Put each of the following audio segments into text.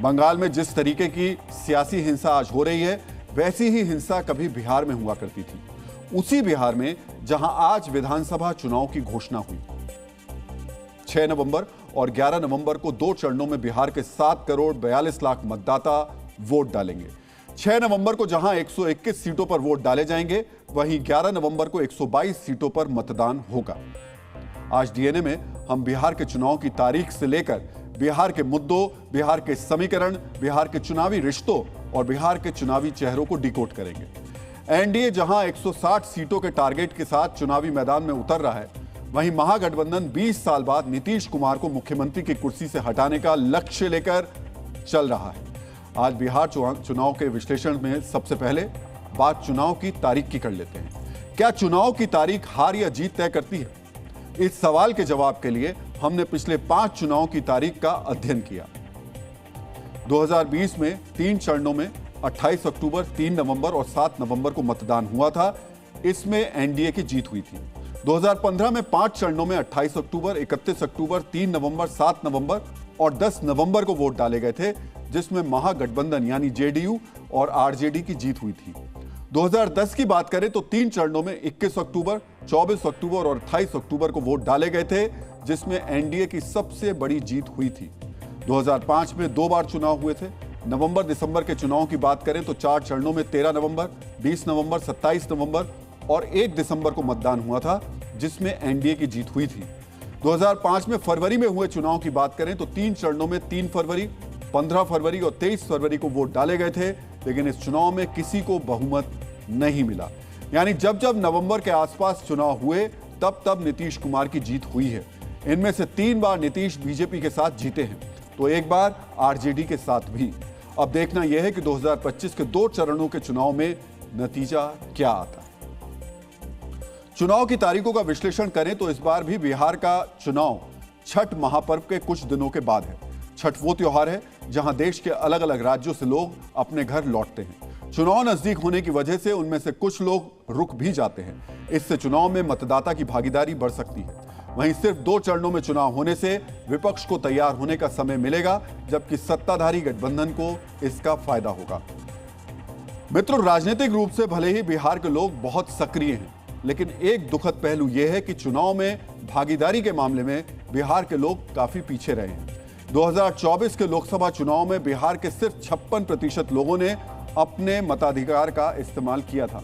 बंगाल में जिस तरीके की सियासी हिंसा आज हो रही है, वैसी ही हिंसा कभी बिहार में हुआ करती थी। उसी बिहार में जहां आज विधानसभा चुनाव की घोषणा हुई। 6 नवंबर और 11 नवंबर को 2 चरणों में बिहार के 7 करोड़ 42 लाख मतदाता वोट डालेंगे। 6 नवंबर को जहां 121 सीटों पर वोट डाले जाएंगे, वहीं 11 नवंबर को 122 सीटों पर मतदान होगा। आज डीएनए में हम बिहार के चुनाव की तारीख से लेकर बिहार के मुद्दों, बिहार के समीकरण, बिहार के चुनावी रिश्तों और बिहार के चुनावी चेहरों को डिकोड करेंगे। एनडीए जहां 160 सीटों के टारगेट के साथ चुनावी मैदान में उतर रहा है, वहीं महागठबंधन 20 साल बाद नीतीश कुमार को मुख्यमंत्री की कुर्सी से हटाने का लक्ष्य लेकर चल रहा है। आज बिहार चुनाव के विश्लेषण में सबसे पहले बात चुनाव की तारीख की कर लेते हैं। क्या चुनाव की तारीख हार या जीत तय करती है? इस सवाल के जवाब के लिए हमने पिछले 5 चुनाव की तारीख का अध्ययन किया। 2020 में 3 चरणों में 28 अक्टूबर, 3 नवंबर और 7 नवंबर को मतदान हुआ था। इसमें एनडीए की जीत हुई थी। 2015 में 5 चरणों में 28 अक्टूबर, 31 अक्टूबर, 3 नवंबर, 7 नवंबर और 10 नवंबर को वोट डाले गए थे, जिसमें महागठबंधन यानी जेडीयू और आरजेडी की जीत हुई थी। 2010 की बात करें तो 3 चरणों में 21 अक्टूबर, 24 अक्टूबर और 28 अक्टूबर को वोट डाले गए थे, जिसमें एनडीए की सबसे बड़ी जीत हुई थी। 2005 में 2 बार चुनाव हुए थे। नवंबर दिसंबर के चुनाव की बात करें तो 4 चरणों में 13 नवंबर, 20 नवंबर, 27 नवंबर और 1 दिसंबर को मतदान हुआ था, जिसमें एनडीए की जीत हुई थी। 2005 में फरवरी में हुए चुनाव की बात करें तो 3 चरणों में 3 फरवरी, 15 फरवरी और 23 फरवरी को वोट डाले गए थे, लेकिन इस चुनाव में किसी को बहुमत नहीं मिला। यानी जब जब नवंबर के आसपास चुनाव हुए, तब तब नीतीश कुमार की जीत हुई है। इनमें से 3 बार नीतीश बीजेपी के साथ जीते हैं, तो 1 बार आरजेडी के साथ भी। अब देखना यह है कि 2025 के 2 चरणों के चुनाव में नतीजा क्या आता है। चुनाव की तारीखों का विश्लेषण करें तो इस बार भी बिहार का चुनाव छठ महापर्व के कुछ दिनों के बाद है। छठ वो त्योहार है जहां देश के अलग अलग राज्यों से लोग अपने घर लौटते हैं। चुनाव नजदीक होने की वजह से उनमें से कुछ लोग रुक भी जाते हैं। इससे चुनाव में मतदाता की भागीदारी बढ़ सकती है। वहीं सिर्फ 2 चरणों में चुनाव होने से विपक्ष को तैयार होने का समय मिलेगा, जबकि सत्ताधारी गठबंधन को इसका फायदा होगा। मित्रों, राजनीतिक रूप से भले ही बिहार के लोग बहुत सक्रिय हैं, लेकिन एक दुखद पहलू यह है कि चुनाव में भागीदारी के मामले में बिहार के लोग काफी पीछे रहे हैं। 2024 के लोकसभा चुनाव में बिहार के सिर्फ 56% लोगों ने अपने मताधिकार का इस्तेमाल किया था।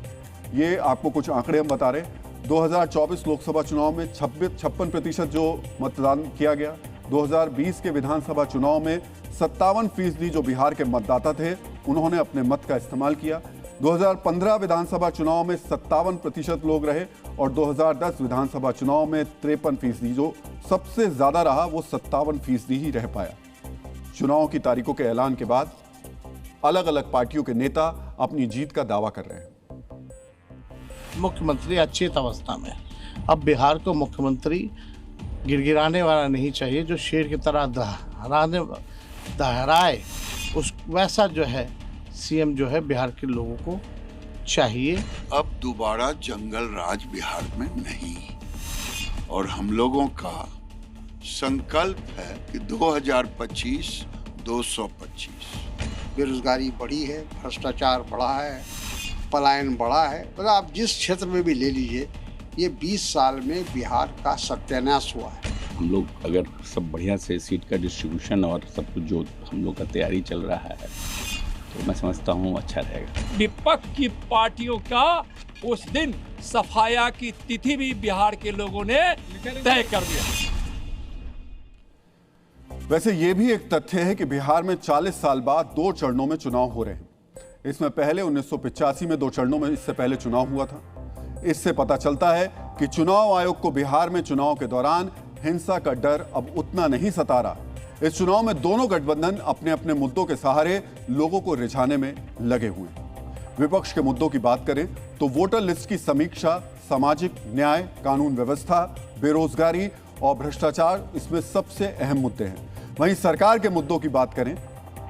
ये आपको कुछ आंकड़े हम बता रहे हैं। 2024 लोकसभा चुनाव में 56% जो मतदान किया गया। 2020 के विधानसभा चुनाव में 57% जो बिहार के मतदाता थे, उन्होंने अपने मत का इस्तेमाल किया। 2015 विधानसभा चुनाव में 57% लोग रहे और 2010 विधानसभा चुनाव में 53%, जो सबसे ज्यादा रहा वो 57% ही रह पाया। चुनाव की तारीखों के ऐलान के बाद अलग अलग पार्टियों के नेता अपनी जीत का दावा कर रहे हैं। मुख्यमंत्री अचेत अवस्था में, अब बिहार को मुख्यमंत्री गिड़गिड़ाने वाला नहीं चाहिए, जो शेर की तरह दहराए, उस वैसा जो है सीएम जो है बिहार के लोगों को चाहिए। अब दोबारा जंगल राज बिहार में नहीं, और हम लोगों का संकल्प है कि 2025 225। बेरोजगारी बढ़ी है, भ्रष्टाचार बढ़ा है, पलायन बढ़ा है। मतलब आप जिस क्षेत्र में भी ले लीजिए, ये 20 साल में बिहार का सत्यानाश हुआ है। हम लोग अगर सब बढ़िया से सीट का डिस्ट्रीब्यूशन और सब कुछ जो हम लोग का तैयारी चल रहा है, तो मैं समझता हूँ अच्छा रहेगा। विपक्ष की पार्टियों का उस दिन सफाया की तिथि भी बिहार के लोगों ने तय कर दिया। वैसे ये भी एक तथ्य है कि बिहार में 40 साल बाद 2 चरणों में चुनाव हो रहे हैं। इसमें पहले 1985 में 2 चरणों में इससे पहले चुनाव हुआ था। इससे पता चलता है कि चुनाव आयोग को बिहार में चुनाव के दौरान हिंसा का डर अब उतना नहीं सता रहा। इस चुनाव में दोनों गठबंधन अपने अपने मुद्दों के सहारे लोगों को रिझाने में लगे हुए हैं। विपक्ष के मुद्दों की बात करें तो वोटर लिस्ट की समीक्षा, सामाजिक न्याय, कानून व्यवस्था, बेरोजगारी और भ्रष्टाचार इसमें सबसे अहम मुद्दे हैं। वहीं सरकार के मुद्दों की बात करें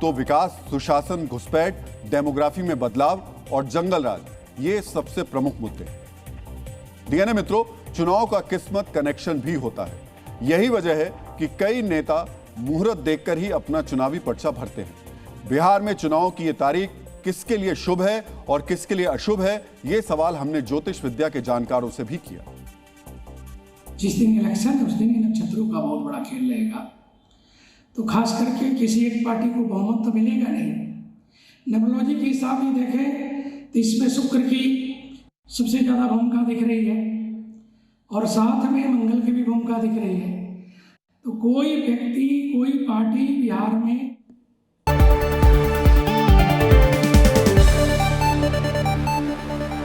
तो विकास, सुशासन, घुसपैठ, डेमोग्राफी में बदलाव और जंगल राज, ये सबसे प्रमुख मुद्दे हैं। डीएनए मित्रों, चुनाव का किस्मत कनेक्शन भी होता है। यही वजह है कि कई नेता मुहूर्त देखकर ही अपना चुनावी पर्चा भरते हैं। बिहार में चुनाव की ये तारीख किसके लिए शुभ है और किसके लिए अशुभ है, ये सवाल हमने ज्योतिष विद्या के जानकारों से भी किया। जिस दिन इलेक्शन है उस दिन इन नक्षत्रों का बहुत बड़ा खेल रहेगा। तो खास करके किसी एक पार्टी को बहुमत तो मिलेगा नहीं। न्यूमरोलॉजी के हिसाब से देखें तो इसमें शुक्र की सबसे ज़्यादा भूमिका दिख रही है और साथ में मंगल की भी भूमिका दिख रही है। तो कोई व्यक्ति, कोई पार्टी बिहार में